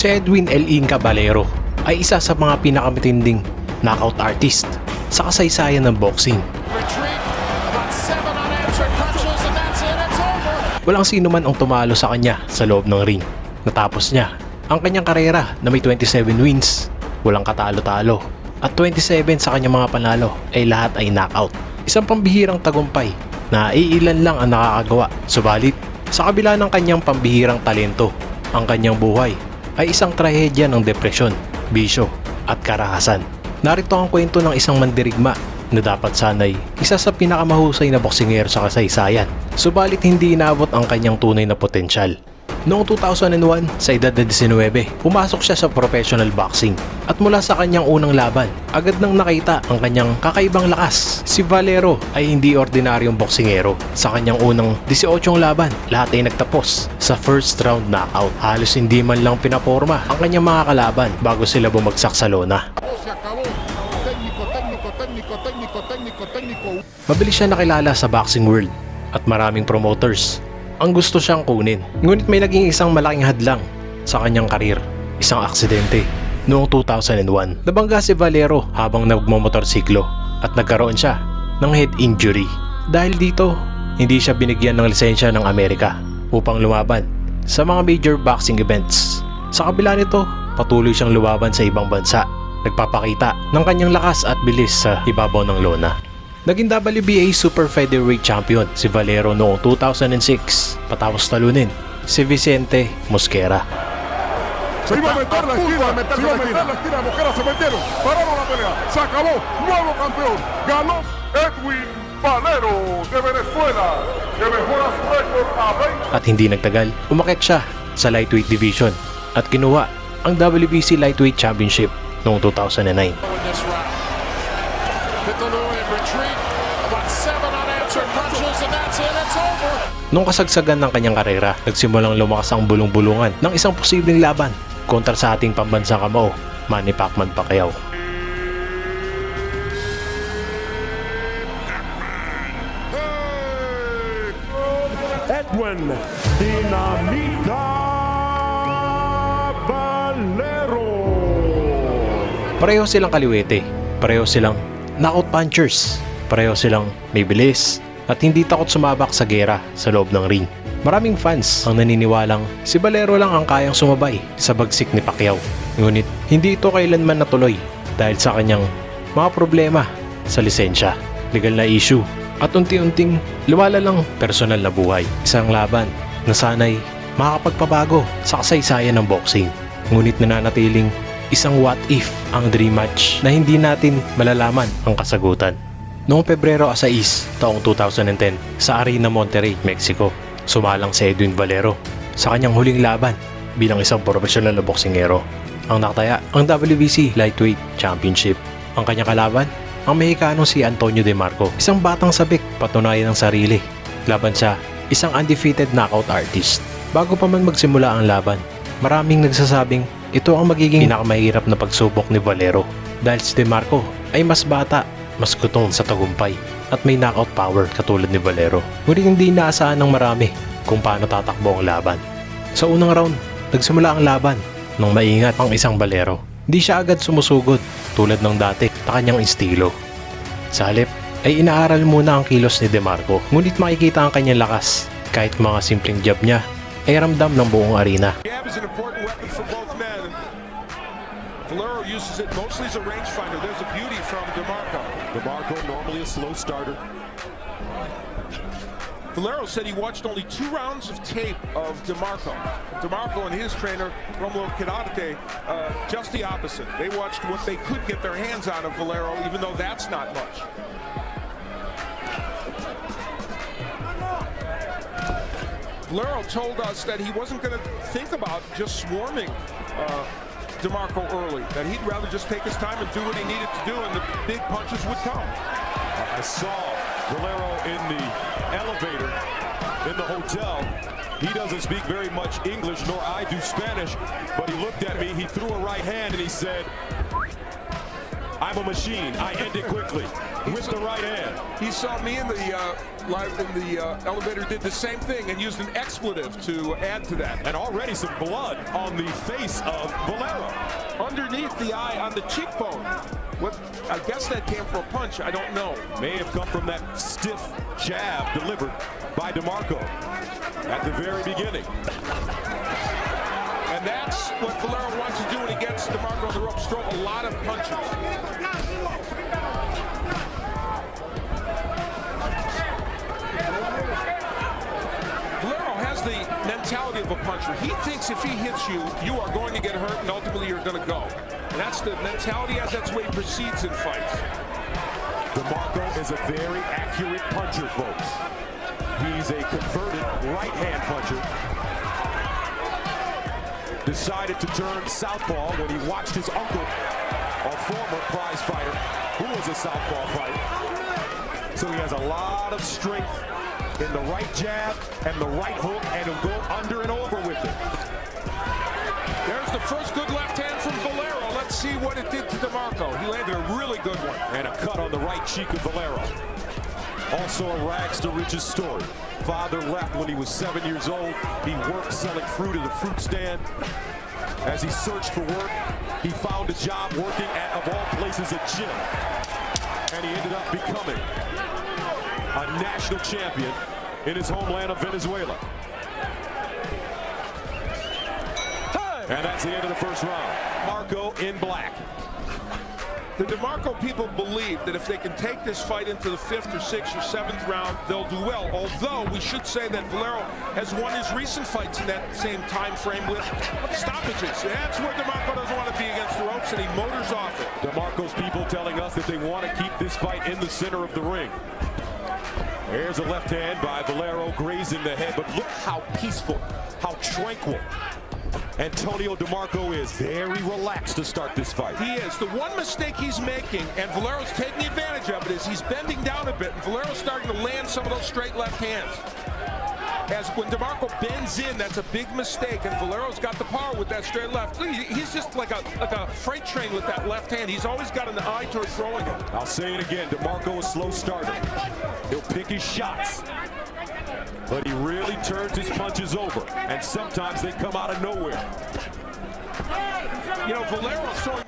Si Edwin Inca Valero ay isa sa mga pinakamatinding knockout artist sa kasaysayan ng boxing. Walang sino man ang tumalo sa kanya sa loob ng ring. Natapos niya ang kanyang karera na may 27 wins, walang katalo-talo, at 27 sa kanyang mga panalo ay lahat ay knockout. Isang pambihirang tagumpay na iilan lang ang nakakagawa. Subalit, sa kabila ng kanyang pambihirang talento, ang kanyang buhay ay isang trahedya ng depresyon, bisyo at karahasan. Narito ang kwento ng isang mandirigma na dapat sanay isa sa pinakamahusay na boksingero sa kasaysayan. Subalit hindi inaabot ang kanyang tunay na potensyal. Noong 2001, sa edad na 19, pumasok siya sa professional boxing at mula sa kanyang unang laban, agad nang nakita ang kanyang kakaibang lakas. Si Valero ay hindi ordinaryong boksingero. Sa kanyang unang 18 laban, lahat ay nagtapos sa first round knockout. Halos hindi man lang pinaporma ang kanyang mga kalaban bago sila bumagsak sa lona. Mabilis siya nakilala sa boxing world at maraming promoters ang gusto siyang kunin. Ngunit may naging isang malaking hadlang sa kanyang karir, isang aksidente. Noong 2001, nabangga si Valero habang nagmomotorsiklo at nagkaroon siya ng head injury. Dahil dito, hindi siya binigyan ng lisensya ng Amerika upang lumaban sa mga major boxing events. Sa kabila nito, patuloy siyang lumaban sa ibang bansa, nagpapakita ng kanyang lakas at bilis sa ibabaw ng lona. Naging WBA Super Featherweight Champion si Valero noong 2006 patapos talunin si Vicente Mosquera. Se iba a meter la esquina, Mosquera se metieron, pararon la pelea, se acabó, nuevo campeón, ganó Edwin Valero de Venezuela, que mejora su récord a 20. At hindi nagtagal, umakyat siya sa lightweight division at kinuha ang WBC Lightweight Championship noong 2009. Nung kasagsagan ng kanyang karera, nagsimulang lumakas ang bulong-bulungan ng isang posibleng laban kontra sa ating pambansang kamao, Manny Pacquiao. Edwin Valero. Pareho silang kaliwete, pareho silang knockout punchers, pareho silang may bilis at hindi takot sumabak sa gera sa loob ng ring. Maraming fans ang naniniwalang si Valero lang ang kayang sumabay sa bagsik ni Pacquiao. Ngunit hindi ito kailanman natuloy dahil sa kanyang mga problema sa lisensya, legal na issue at unti-unting lumalalang personal na buhay. Isang laban na sanay makakapagpabago sa kasaysayan ng boxing. Ngunit nananatiling isang what if ang dream match na hindi natin malalaman ang kasagutan. Noong Pebrero 6, taong 2010, sa Arena Monterrey, Mexico, sumalang si Edwin Valero sa kanyang huling laban bilang isang profesional na boksingero. Ang nakataya ang WBC Lightweight Championship. Ang kanyang kalaban, ang Mexicano si Antonio DeMarco, isang batang sabik, patunayan ng sarili. Laban sa isang undefeated knockout artist. Bago pa man magsimula ang laban, maraming nagsasabing ito ang magiging pinakamahirap na pagsubok ni Valero dahil si DeMarco ay mas bata, mas gutom sa tagumpay at may knockout power katulad ni Valero. Ngunit hindi inaasahan ng marami kung paano tatakbo ang laban. Sa unang round, nagsimula ang laban nang maingat ang isang Valero. Hindi siya agad sumusugod tulad ng dati na kanyang estilo. Sa halip ay inaaral muna ang kilos ni DeMarco, ngunit makikita ang kanyang lakas kahit mga simpleng jab niya ay ramdam ng buong arena. Valero uses it mostly as a rangefinder. There's a beauty from DeMarco. DeMarco, normally a slow starter. Valero said he watched only 2 rounds of tape of DeMarco. DeMarco and his trainer, Romulo Quirarte, just the opposite. They watched what they could get their hands on of Valero, even though that's not much. Valero told us that he wasn't going to think about just swarming DeMarco early, that he'd rather just take his time and do what he needed to do, and the big punches would come. I saw Valero in the elevator in the hotel. He doesn't speak very much English, nor I do Spanish, but he looked at me, he threw a right hand, and he said, "I'm a machine, I end it quickly." with the right hand. He saw me in the elevator, did the same thing and used an expletive to add to that. And already some blood on the face of Valero. Underneath the eye on the cheekbone. What? I guess that came from a punch. I don't know. May have come from that stiff jab delivered by DeMarco at the very beginning. And that's what Valero wants to do when he gets DeMarco on the ropes, throw a lot of punches. Valero has the mentality of a puncher. He thinks if he hits you, you are going to get hurt and ultimately you're going to go. And that's the mentality, as that's the way he proceeds in fights. DeMarco is a very accurate puncher, folks. He's a converted right-hand puncher. Decided to turn southpaw when he watched his uncle, a former prize fighter, who was a southpaw fighter. So he has a lot of strength in the right jab and the right hook, and he'll go under and over with it. There's the first good left hand from Valero. Let's see what it did to DeMarco. He landed a really good one. And a cut on the right cheek of Valero. Also a rags to riches story. Father left when he was 7 years old. He worked selling fruit at a fruit stand. As he searched for work, he found a job working at, of all places, a gym. And he ended up becoming a national champion in his homeland of Venezuela. And that's the end of the first round. Marco in black. The DeMarco people believe that if they can take this fight into the 5th or 6th or 7th round, they'll do well. Although we should say that Valero has won his recent fights in that same time frame with stoppages. That's where DeMarco doesn't want to be against the ropes, and he motors off it. DeMarco's people telling us that they want to keep this fight in the center of the ring. There's a left hand by Valero grazing the head, but look how peaceful, how tranquil Antonio DeMarco is. Very relaxed to start this fight. He is. The one mistake he's making, and Valero's taking advantage of it, is he's bending down a bit, and Valero's starting to land some of those straight left hands. As when DeMarco bends in, that's a big mistake, and Valero's got the power with that straight left. He's just like a freight train with that left hand. He's always got an eye toward throwing it. I'll say it again, DeMarco is slow starter. He'll pick his shots, but he really turns his punches over, and sometimes they come out of nowhere. You know, Valero's throwing...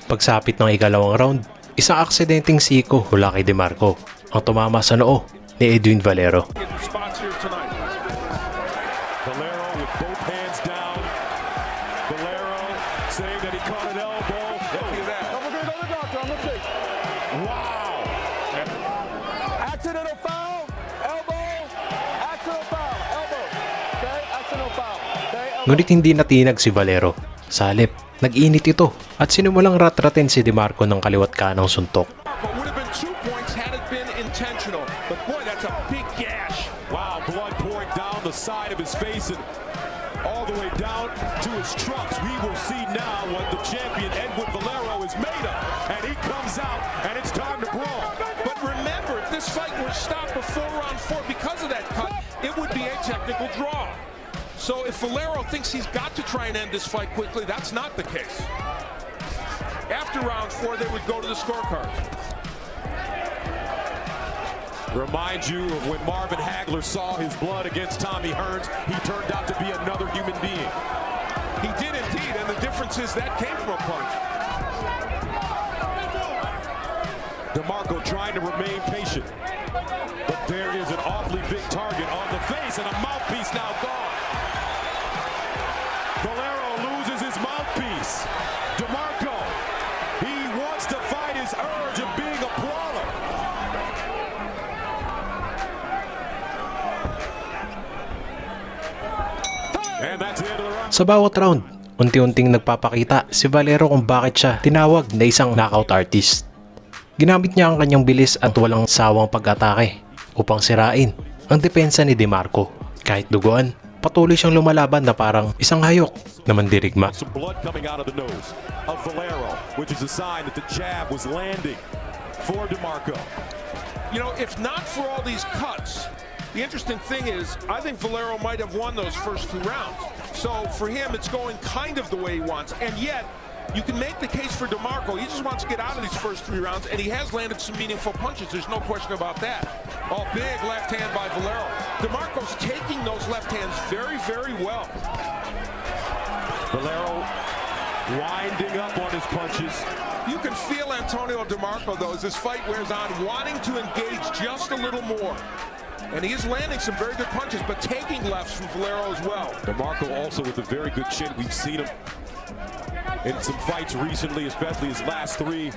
Pagsapit ng ikalawang round, isang aksidenteng siko hula kay DeMarco ang tumama sa noo ni Edwin Valero. spots here tonight. Valero with both hands down. Valero saying that he caught an elbow. Look at that. Wow! Accidental foul, elbow, accidental foul, elbow. Okay, accidental foul. Okay, elbow. Ngunit hindi natinag si Valero. Sa halip, nag-init ito at sinumalang ratratin si DeMarco ng kaliwat kanang suntok. But would have been 2 points had it been intentional. But boy, that's a big gash. Wow, blood pouring down the side of his face and all the way down to his trunks. We will see now what the champion Edwin Valero is made of. And he comes out, and it's time to brawl. But remember, if this fight were stopped before round 4 because of that cut, it would be a technical draw. So if Valero thinks he's got to try and end this fight quickly, that's not the case. After round 4, they would go to the scorecards. Remind you of when Marvin Hagler saw his blood against Tommy Hearns. He turned out to be another human being. He did indeed, and the difference is that came from a punch. DeMarco trying to remain patient. But there is an awfully big target on the face, and a mouthpiece now gone. Valero loses his mouthpiece. DeMarco, he wants to fight his urge of being a brawler. And that's the end of the round. Sa bawat round, unti-unting nagpapakita si Valero kung bakit siya tinawag na isang knockout artist. Ginamit niya ang kanyang bilis at walang sawang pag-atake upang sirain ang depensa ni DeMarco. Kahit duguan, patuloy siyang lumalaban na parang isang hayok na mandirigma. Some blood coming out of the nose of Valero, which is a sign that the jab was landing for DeMarco. You know, if not for all these cuts, the interesting thing is, I think Valero might have won those first 2 rounds. So for him, it's going kind of the way he wants. And yet, you can make the case for DeMarco. He just wants to get out of these first 3 rounds, and he has landed some meaningful punches. There's no question about that. Oh, big left hand by Valero. DeMarco's taking those left hands very, very well. Valero winding up on his punches. You can feel Antonio DeMarco, though, as this fight wears on, wanting to engage just a little more. And he is landing some very good punches, but taking lefts from Valero as well. DeMarco also with a very good chin. We've seen him in some fights recently, especially his last 3.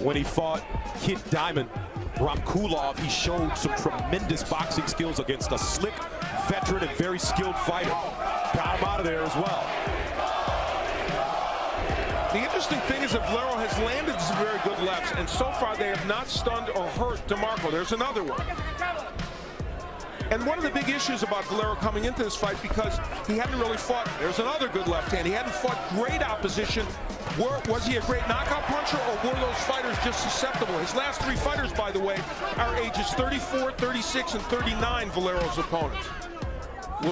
When he fought Kid Diamond Ramkulov, he showed some tremendous boxing skills against a slick veteran and very skilled fighter. Got him out of there as well. The interesting thing is that Valero has landed some very good lefts, and so far they have not stunned or hurt DeMarco. There's another one. And one of the big issues about Valero coming into this fight, because he hadn't really fought, there's another good left hand. He hadn't fought great opposition. Was he a great knockout puncher, or were those fighters just susceptible? His last 3 fighters, by the way, are ages 34, 36, and 39, Valero's opponents.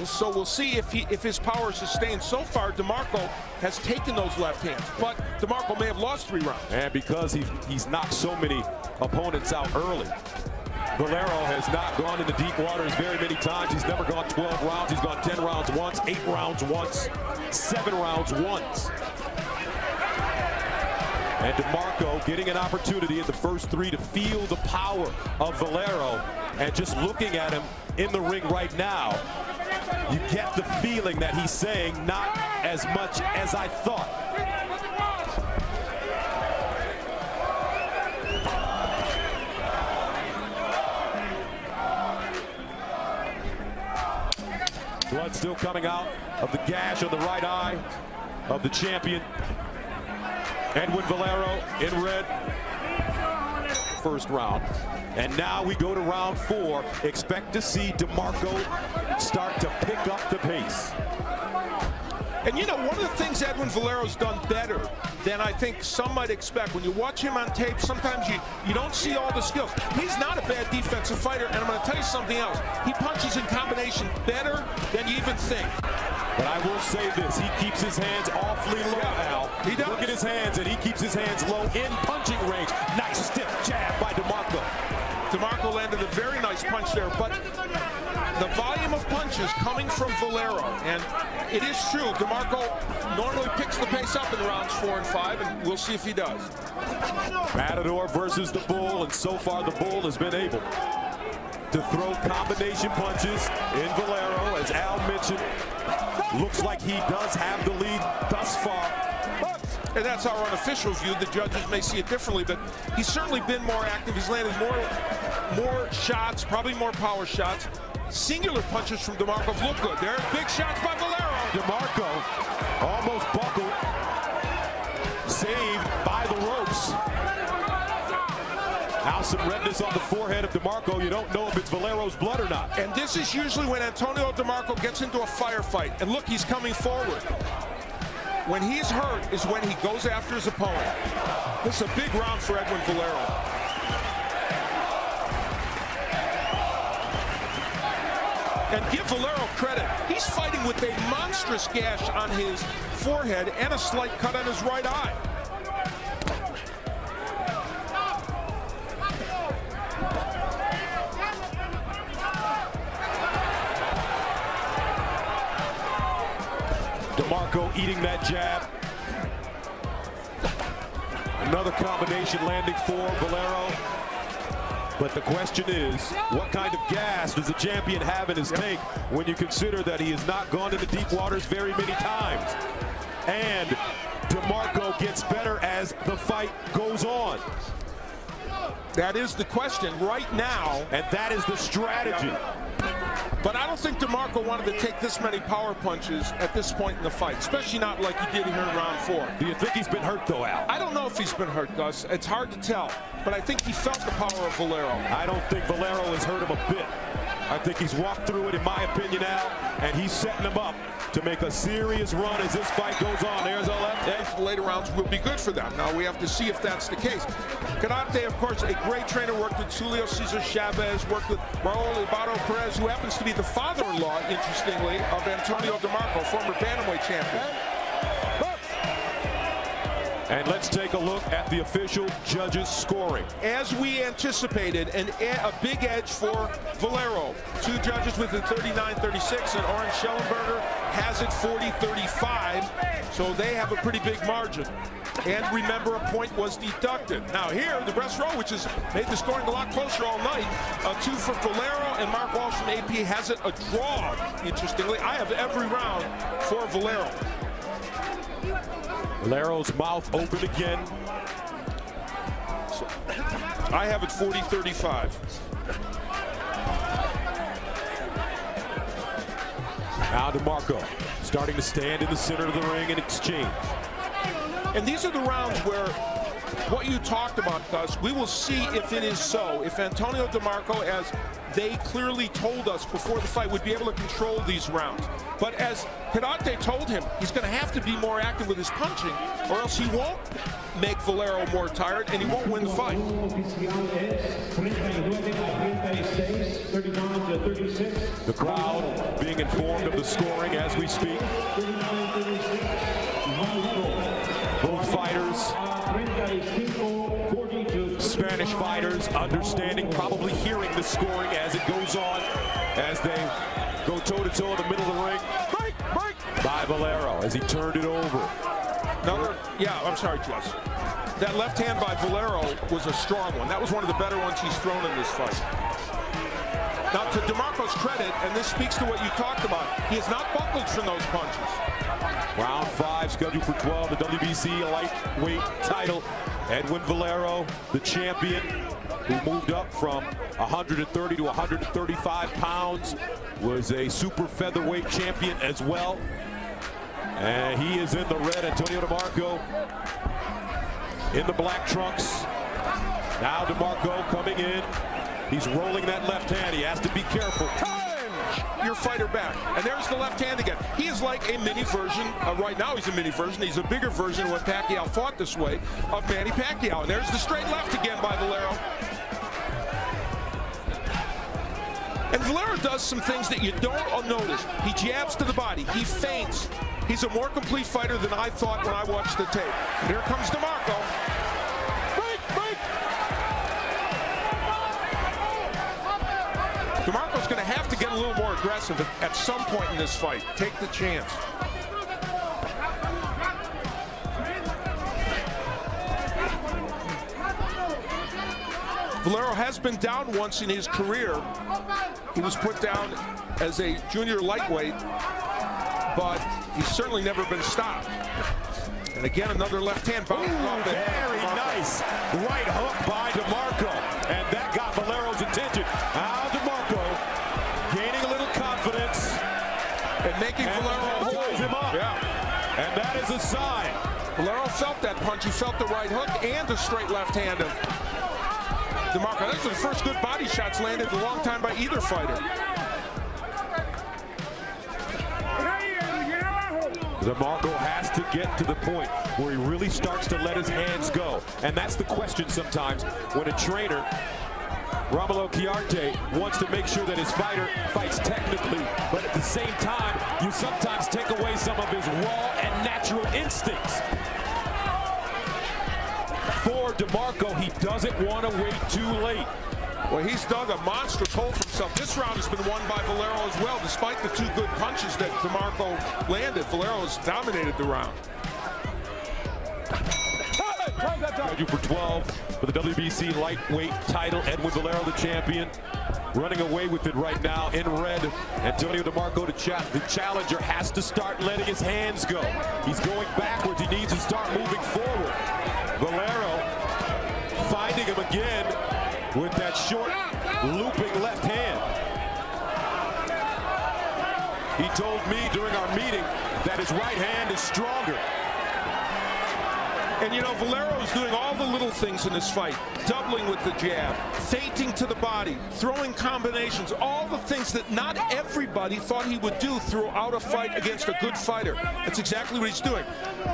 So we'll see if his power is sustained. So far, DeMarco has taken those left hands, but DeMarco may have lost 3 rounds. And because he's knocked so many opponents out early, Valero has not gone into deep waters very many times. He's never gone 12 rounds. He's gone 10 rounds once, 8 rounds once, 7 rounds once. And DeMarco getting an opportunity in the first 3 to feel the power of Valero. And just looking at him in the ring right now, you get the feeling that he's saying, not as much as I thought. Blood still coming out of the gash on the right eye of the champion. Edwin Valero in red. First round. And now we go to round 4. Expect to see DeMarco start to pick up the pace. And you know, one of the things Edwin Valero's done better than I think some might expect, when you watch him on tape, sometimes you don't see all the skills. He's not a bad defensive fighter, and I'm going to tell you something else. He punches in combination better than you even think. But I will say this, he keeps his hands awfully low, Al. He does. Look at his hands, and he keeps his hands low in punching range. Nice stiff jab by DeMarco. DeMarco landed a very nice punch there, but the volume of punches coming from Valero, and it is true, DeMarco normally picks the pace up in rounds 4 and 5, and we'll see if he does. Matador versus the Bull, and so far the Bull has been able to throw combination punches in Valero. As Al mentioned, looks like he does have the lead thus far. And that's our unofficial view. The judges may see it differently, but he's certainly been more active. He's landed more shots, probably more power shots. Singular punches from DeMarco look good. There are big shots by Valero. DeMarco almost buckled, saved by the ropes. Now some redness on the forehead of DeMarco. You don't know if it's Valero's blood or not. And this is usually when Antonio DeMarco gets into a firefight. And look, he's coming forward. When he's hurt is when he goes after his opponent. This is a big round for Edwin Valero. And give Valero credit. He's fighting with a monstrous gash on his forehead and a slight cut on his right eye. DeMarco eating that jab. Another combination landing for Valero. But the question is, what kind of gas does the champion have in his tank when you consider that he has not gone into deep waters very many times? And DeMarco gets better as the fight goes on. That is the question right now. And that is the strategy. But I don't think DeMarco wanted to take this many power punches at this point in the fight, especially not like he did here in round 4. Do you think he's been hurt, though, Al? I don't know if he's been hurt, Gus. It's hard to tell. But I think he felt the power of Valero. I don't think Valero has hurt him a bit. I think he's walked through it, in my opinion, Al, and he's setting him up to make a serious run as this fight goes on. There's a left edge. The later rounds will be good for them. Now we have to see if that's the case. Karate, of course, a great trainer, worked with Julio Cesar Chavez, worked with Raul Ibarro Perez, who happens to be the father-in-law, interestingly, of Antonio DeMarco, former bantamweight champion. And let's take a look at the official judges' scoring. As we anticipated, a big edge for Valero. Two judges with it 39-36, and Orange Schellenberger has it 40-35. So they have a pretty big margin. And remember, a point was deducted. Now here, the rest row, which has made the scoring a lot closer all night. Two for Valero, and Mark Walsh from AP has it a draw, interestingly. I have every round for Valero. Valero's mouth open again. So, I have it 40-35. Now DeMarco starting to stand in the center of the ring and exchange. And these are the rounds where what you talked about, Gus, we will see if it is so. If Antonio DeMarco, as they clearly told us before the fight, would be able to control these rounds. But as Hirate told him, he's going to have to be more active with his punching, or else he won't make Valero more tired and he won't win the fight. The crowd being informed of the scoring as we speak. Both fighters, Spanish fighters, understanding, probably hearing the scoring as it goes on, as they go toe-to-toe in the middle of the ring. Break by Valero as he turned it over. I'm sorry, Jess. That left hand by Valero was a strong one. That was one of the better ones he's thrown in this fight. Now, to DeMarco's credit, and this speaks to what you talked about, he has not buckled from those punches. Round 5 scheduled for 12, the WBC lightweight title. Edwin Valero, the champion, who moved up from 130 to 135 pounds, was a super featherweight champion as well. And he is in the red. Antonio DeMarco in the black trunks. Now DeMarco coming in. He's rolling that left hand. He has to be careful. Your fighter back, and there's the left hand again. He is like a mini version, right now he's a mini version, he's a bigger version when Pacquiao fought this way, of Manny Pacquiao. And there's the straight left again by Valero. And Valero does some things that you don't notice. He jabs to the body, he feints. He's a more complete fighter than I thought when I watched the tape. And here comes DeMarco. DeMarco's going to have to get a little more aggressive at some point in this fight. Take the chance. Valero has been down once in his career. He was put down as a junior lightweight, but he's certainly never been stopped. And again, another left hand bouncing off it. Very nice right hook by DeMarco, and that got Valero's attention. Now DeMarco gaining a little confidence and making Valero ties him up. Yeah. And that is a sign. Valero felt that punch. He felt the right hook and the straight left hand of DeMarco. Those are the first good body shots landed in a long time by either fighter. DeMarco has to get to the point where he really starts to let his hands go. And that's the question sometimes when a trainer, Romulo Chiarte, wants to make sure that his fighter fights technically, but at the same time, you sometimes take away some of his raw and natural instincts. For DeMarco, he doesn't want to wait too late. Well, he's dug a monstrous hole for himself. This round has been won by Valero as well. Despite the two good punches that DeMarco landed, Valero has dominated the round. Scheduled for 12 for the WBC lightweight title. Edwin Valero, the champion, running away with it right now in red. Antonio DeMarco, the challenger, has to start letting his hands go. He's going backwards. He needs to start moving forward. Valero finding him again with that short, looping left hand. He told me during our meeting that his right hand is stronger. And you know, Valero is doing all the little things in this fight. Doubling with the jab, feinting to the body, throwing combinations, all the things that not everybody thought he would do throughout a fight against a good fighter. That's exactly what he's doing.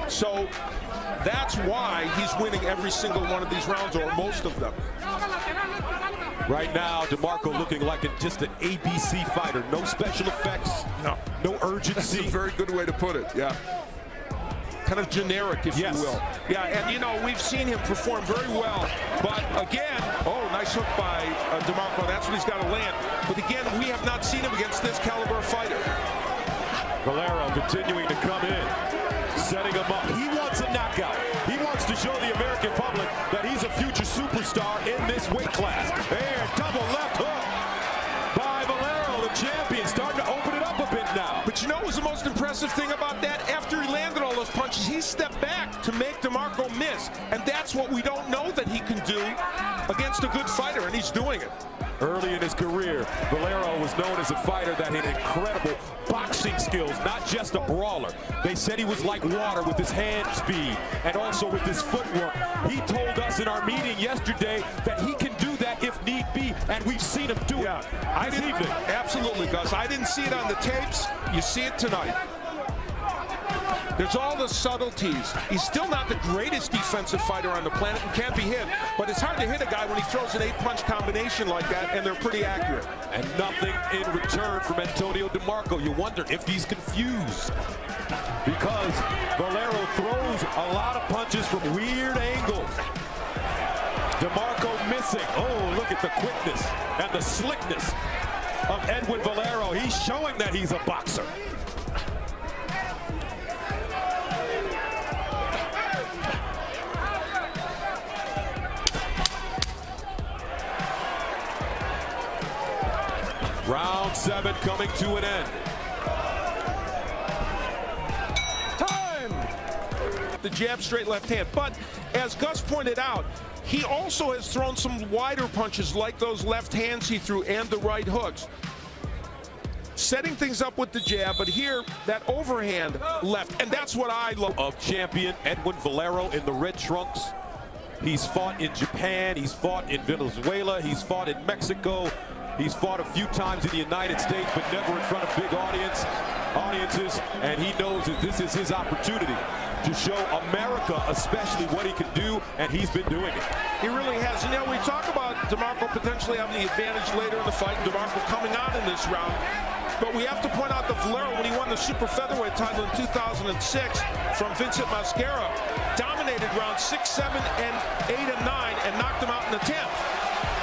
So that's why he's winning every single one of these rounds, or most of them. Right now, DeMarco looking like just an ABC fighter. No special effects, no urgency. That's a very good way to put it, yeah. kind of generic, if Yes. you will. Yeah, and you know, we've seen him perform very well, but again, oh, nice hook by DeMarco. That's what he's got to land. But again, we have not seen him against this caliber fighter. Valero continuing to come in, setting him up. He wants a knockout. He wants to show the American public that he's a future superstar in this weight class. There, double left hook by Valero, the champion, starting to open it up a bit now. But you know what was the most impressive thing about that? After he landed all those punches, he stepped back to make DeMarco miss. And that's what we don't know that he can do against a good fighter, and he's doing it. Early in his career, Valero was known as a fighter that had incredible boxing skills, not just a brawler. They said he was like water with his hand speed and also with his footwork. He told us in our meeting yesterday that he can do that if need be, and we've seen him do it this evening. Absolutely, Gus. I didn't see it on the tapes. You see it tonight. There's all the subtleties. He's still not the greatest defensive fighter on the planet and can't be hit, but it's hard to hit a guy when he throws an 8-punch combination like that, and they're pretty accurate. And nothing in return from Antonio DeMarco. You wonder if he's confused, because Valero throws a lot of punches from weird angles. DeMarco missing. Oh, look at the quickness and the slickness of Edwin Valero. He's showing that he's a boxer. Round 7 coming to an end. Time! The jab, straight left hand. But as Gus pointed out, he also has thrown some wider punches like those left hands he threw and the right hooks. Setting things up with the jab, but here, that overhand left, and that's what I love. Of champion Edwin Valero in the red trunks. He's fought in Japan, he's fought in Venezuela, he's fought in Mexico. He's fought a few times in the United States, but never in front of big audiences, and he knows that this is his opportunity to show America especially what he can do, and he's been doing it. He really has. You know, we talk about DeMarco potentially having the advantage later in the fight, DeMarco coming on in this round, but we have to point out that Valero, when he won the super featherweight title in 2006 from Vincent Mascara, dominated rounds 6, 7, and 8, and 9, and knocked him out in the 10th.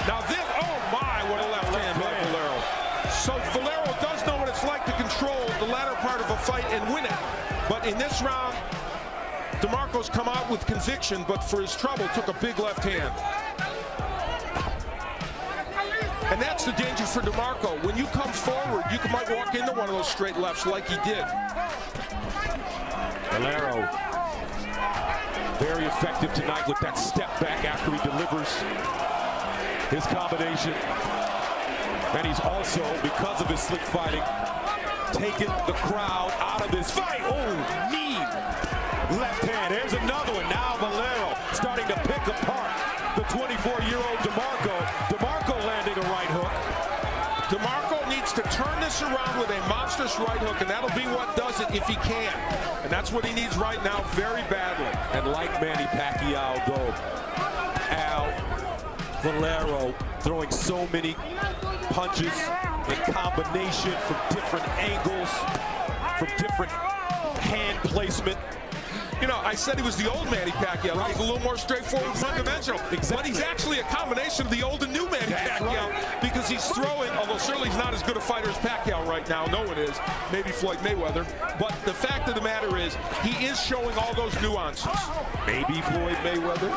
Now this, oh my, what a left hand by Valero. So Valero does know what it's like to control the latter part of a fight and win it. But in this round, DeMarco's come out with conviction, but for his trouble, took a big left hand. And that's the danger for DeMarco. When you come forward, you might walk into one of those straight lefts like he did. Valero, very effective tonight with that step back after he delivers his combination. And he's also, because of his slick fighting, taken the crowd out of this fight. Oh, knee, left hand. There's another one. Now Valero starting to pick apart the 24-year-old DeMarco. DeMarco landing a right hook. DeMarco needs to turn this around with a monstrous right hook, and that'll be what does it if he can. And that's what he needs right now very badly. And like Manny Pacquiao, though, Valero throwing so many punches in combination from different angles, from different hand placement. You know, I said he was the old Manny Pacquiao. Right. He's a little more straightforward, one-dimensional. Exactly. But he's actually a combination of the old and new Manny Pacquiao, because he's throwing, although certainly he's not as good a fighter as Pacquiao right now. No one is. Maybe Floyd Mayweather. But the fact of the matter is, he is showing all those nuances. Maybe Floyd Mayweather?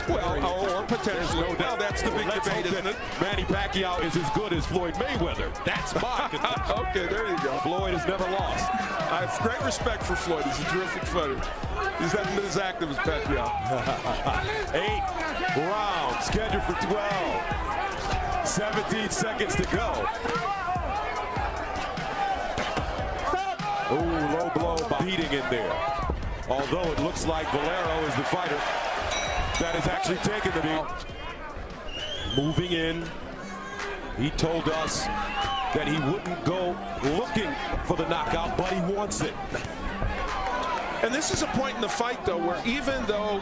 Well, or potentially. No doubt. That's the big debate, isn't it? Manny Pacquiao is as good as Floyd Mayweather. That's my contention. Okay, there you go. Floyd has never lost. I have great respect for Floyd. He's a terrific fighter. He's not been as active as Pacquiao. 8 rounds scheduled for 12. 17 seconds to go. Ooh, low blow by beating in there. Although it looks like Valero is the fighter that is actually taking the beat. Moving in. He told us that he wouldn't go looking for the knockout, but he wants it. And this is a point in the fight, though, where even though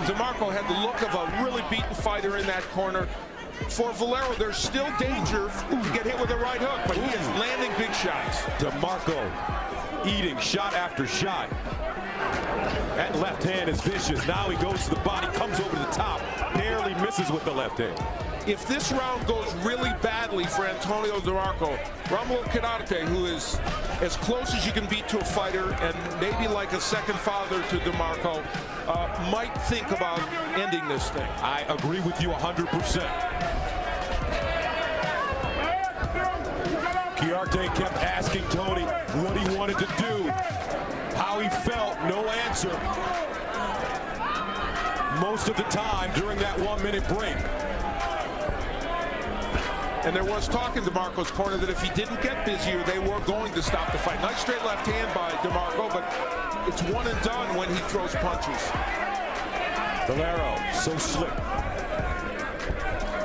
DeMarco had the look of a really beaten fighter in that corner, for Valero, there's still danger to get hit with a right hook, but he is landing big shots. DeMarco eating shot after shot. That left hand is vicious. Now he goes to the body, comes over the top, barely misses with the left hand. If this round goes really badly for Antonio DeMarco, Ramon Quirarte, who is as close as you can be to a fighter and maybe like a second father to DeMarco, might think about ending this thing. I agree with you 100%. Quirarte kept asking Tony what he wanted to do, how he felt, no answer. Most of the time during that 1 minute break. And there was talk in DeMarco's corner that if he didn't get busier, they were going to stop the fight. Nice straight left hand by DeMarco, but it's one and done when he throws punches. Valero, so slick.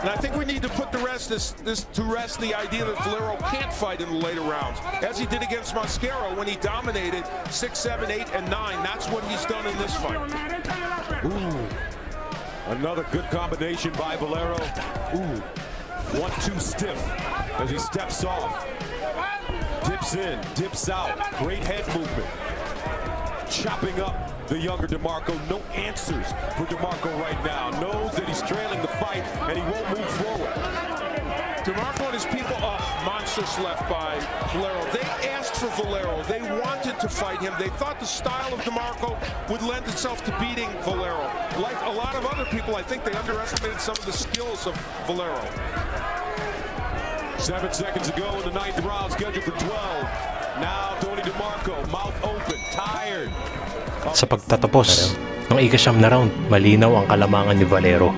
And I think we need to put to rest the idea that Valero can't fight in the later rounds. As he did against Mascaro when he dominated 6, 7, 8, and 9. That's what he's done in this fight. Ooh. Another good combination by Valero. Ooh. 1-2 stiff as he steps off. Dips in, dips out. Great head movement. Chopping up the younger DeMarco. No answers for DeMarco right now. Knows that he's trailing the fight and he won't move forward. DeMarco and his people monstrous left by Valero. They asked for Valero. They wanted to fight him. They thought the style of DeMarco would lend itself to beating Valero. Like a lot of other people, I think they underestimated some of the skills of Valero. 7 seconds ago in the 9th round, scheduled for 12. Now Tony DeMarco, mouth open, tired. Sa pagtatapos ng ika-9 na round, malinaw ang kalamangan ni Valero.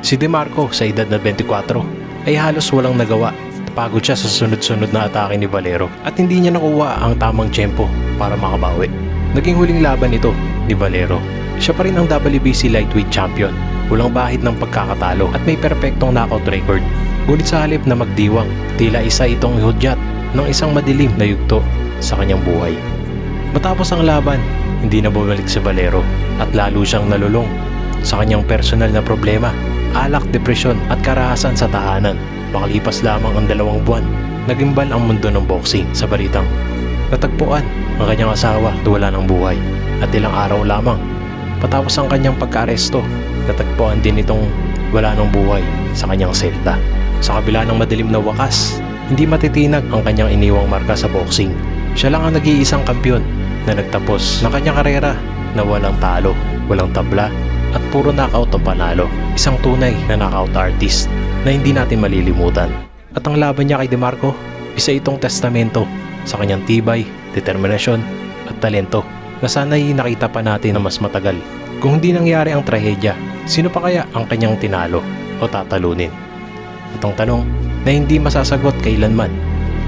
Si DeMarco sa edad na 24 ay halos walang nagawa. Napagod siya sa sunod-sunod na atake ni Valero at hindi niya nakuha ang tamang tiyempo para makabawi. Naging huling laban ito ni Valero. Siya pa rin ang WBC Lightweight Champion. Walang bahid ng pagkakatalo at may perpektong knockout record. Ngunit sa halip na magdiwang, tila isa itong ihudyat ng isang madilim na yugto sa kanyang buhay. Matapos ang laban, hindi na bumalik si Valero at lalo siyang nalulong sa kanyang personal na problema, alak, depresyon at karahasan sa tahanan. Makalipas lamang ang 2 buwan, nagimbal ang mundo ng boxing sa balitang natagpuan ang kanyang asawa at wala ng buhay. At ilang araw lamang patapos ang kanyang pagka-aresto, natagpuan din itong wala ng buhay sa kanyang selda. Sa kabila ng madilim na wakas, hindi matitinag ang kanyang iniwang marka sa boxing. Siya lang ang nag-iisang kampiyon na nagtapos ng kanyang karera na walang talo, walang tabla at puro knockout ang panalo. Isang tunay na knockout artist na hindi natin malilimutan. At ang laban niya kay DeMarco, isa itong testamento sa kanyang tibay, determinasyon at talento na sana'y nakita pa natin na mas matagal. Kung hindi nangyari ang trahedya, sino pa kaya ang kanyang tinalo o tatalunin? At ang tanong na hindi masasagot kailanman,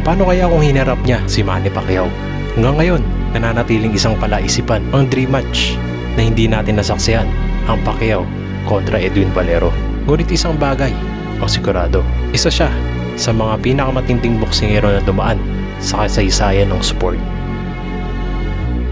paano kaya kung hinarap niya si Manny Pacquiao? Hanggang ngayon, nananatiling isang palaisipan ang dream match na hindi natin nasaksihan, ang Pacquiao kontra Edwin Valero. Ngunit isang bagay ang sigurado, isa siya sa mga pinakamatinding boksingero na dumaan sa kasaysayan ng sport.